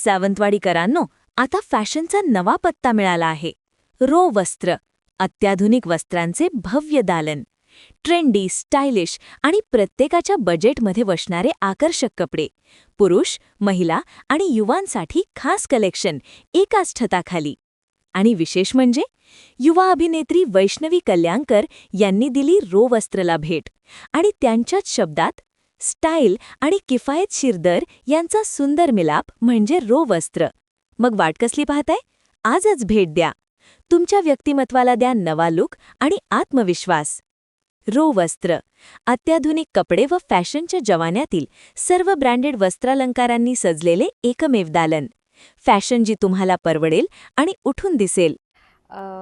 सावंतवाडीकरांनो, आता फॅशनचा नवा पत्ता मिळाला आहे. रो वस्त्र, अत्याधुनिक वस्त्रांचे भव्य दालन. ट्रेंडी, स्टायलिश आणि प्रत्येकाच्या बजेटमध्ये बसणारे आकर्षक कपडे. पुरुष, महिला आणि युवांसाठी खास कलेक्शन एकाच छताखाली. आणि विशेष म्हणजे युवा अभिनेत्री वैष्णवी कल्याणकर यांनी दिली रो वस्त्रला भेट आणि त्यांच्याच शब्दात स्टाईल आणि किफायतशीर दर यांचा सुंदर मिलाप म्हणजे रो वस्त्र. मग वाट कसली पाहताय? आजच भेट द्या. तुमच्या व्यक्तिमत्वाला द्या नवा लुक आणि आत्मविश्वास. रो वस्त्र, अत्याधुनिक कपडे व फॅशनच्या जवान्यातील सर्व ब्रँडेड वस्त्रालंकारांनी सजलेले एकमेव दालन. फॅशन जी तुम्हाला परवडेल आणि उठून दिसेल.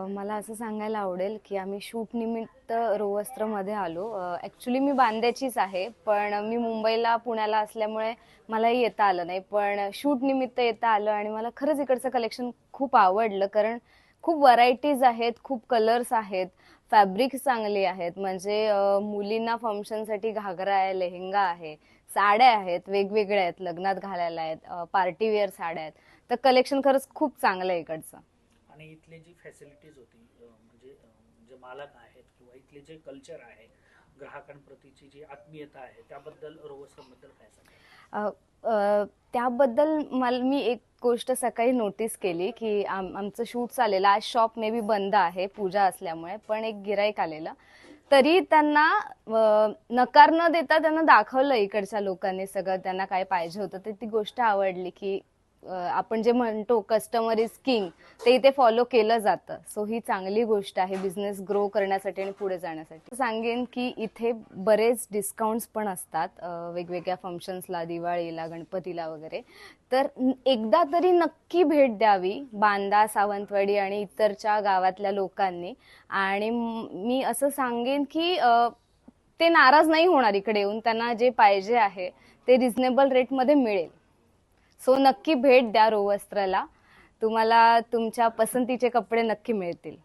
मला असं सांगायला आवडेल की आम्ही शूट निमित्त रो वस्त्रमध्ये आलो. ॲक्च्युली मी बांद्याचीच आहे, पण मी मुंबईला पुण्याला असल्यामुळे मलाही येता आलं नाही, पण शूट निमित्त येता आलं आणि मला खरंच इकडचं कलेक्शन खूप आवडलं. कारण खूप व्हरायटीज आहेत, खूप कलर्स आहेत, फॅब्रिक चांगली आहेत. म्हणजे मुलींना फंक्शनसाठी घागरा आहे, लेहेंगा आहे, साड्या आहेत, वेगवेगळ्या आहेत, लग्नात घालायला आहेत, पार्टीवेअर साड्या आहेत. तर कलेक्शन खरंच खूप चांगलं आहे इकडचं. आणि इथले जी फॅसिलिटीज होती म्हणजे जे मालक आहेत किंवा इथले जे कल्चर आहे, ग्राहकांप्रतीची जी आत्मीयता आहे, त्याबद्दल रोवस्त्रबद्दल काय सांगाल? त्याबद्दल मी एक गोष्ट सकाळी नोटीस केली की आमचं शूट चाललेलं. आज शॉप मे बी बंद आहे पूजा असल्यामुळे, पण एक गिराईक आलेलं. तरी त्यांना नकार न देता त्यांना दाखवलं इकडच्या लोकांनी सगळं त्यांना काय पाहिजे होतं. तर ती गोष्ट आवडली की आपण जे म्हणतो कस्टमर इज किंग, ते इथे फॉलो केलं जातं. सो ही चांगली गोष्ट आहे बिझनेस ग्रो करण्यासाठी आणि पुढे जाण्यासाठी. सांगेन की इथे बरेच डिस्काउंट्स पण असतात वेगवेगळ्या फंक्शन्सला, दिवाळीला, गणपतीला वगैरे. तर एकदा तरी नक्की भेट द्यावी बांदा, सावंतवाडी आणि इतरच्या गावातल्या लोकांनी. आणि मी असं सांगेन की ते नाराज नाही होणार इकडे येऊन. त्यांना जे पाहिजे आहे ते रिझनेबल रेटमध्ये मिळेल. सो नक्की भेट द्या रो वस्त्रला. तुम्हाला तुमच्या पसंतीचे कपडे नक्की मिळतील.